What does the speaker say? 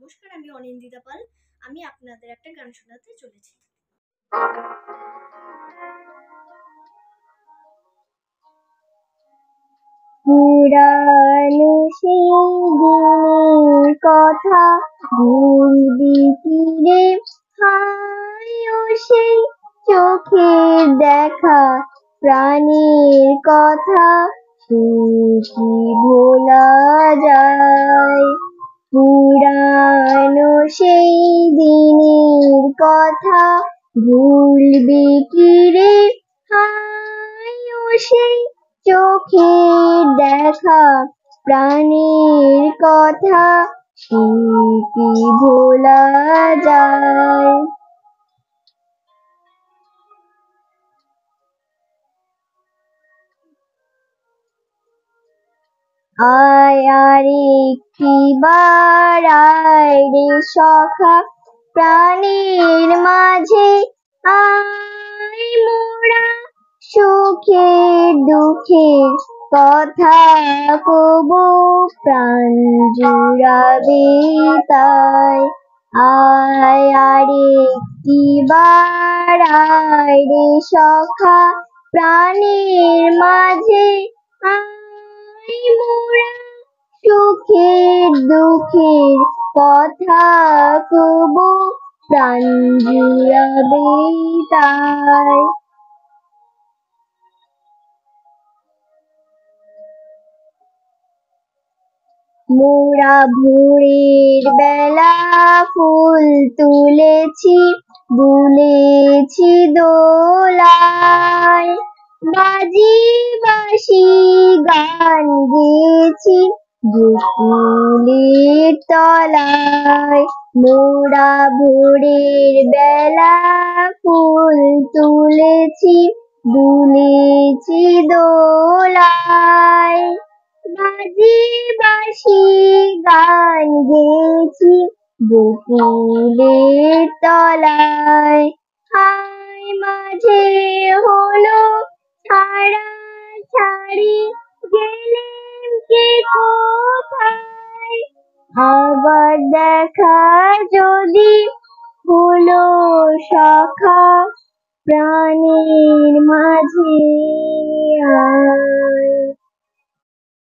নমস্কার, আমি অনিন্দিতা পাল। আমি আপনাদের একটা গান শোনাতে চলেছি। পুরানো সেই দিনের কথা ভুলবি কি রে, হায় ও সেই চোখের দেখা প্রাণের কথা কি ভোলা যায়। পুরানো সেই দিনের কথা ভুলবি কি রে, হায় ও সেই চোখের দেখা প্রাণের কথা কি ভোলা যায়। আয় আর একটিবার আয় রে সখা প্রাণের মাঝে, আয় মোরা সুখে দুঃখে কথা কব প্রাণ জুড়াবে তাই। আয় আর একটিবার আয় রে সখা প্রাণের মাঝে, মোরা সুখের দুঃখের কথা কব প্রাণ জুড়াবে তাই। মোরা ভোরের বেলা ফুল তুলেছি, দুলেছি দোলায়, বাজি বাঁশি গান গেয়েছি বকুলের তলায়। মোরা ভোরের বেলা ফুল তুলেছি, দুলেছি দোলায়, বাজি বাঁশি গান গেয়েছি বকুলের তলায়। হায় মাঝে হলো ছাড়া ছাড়ি, গেলেন কে কোথায়, আবার দেখা যদি হলো সখা প্রাণের মাঝে আয়।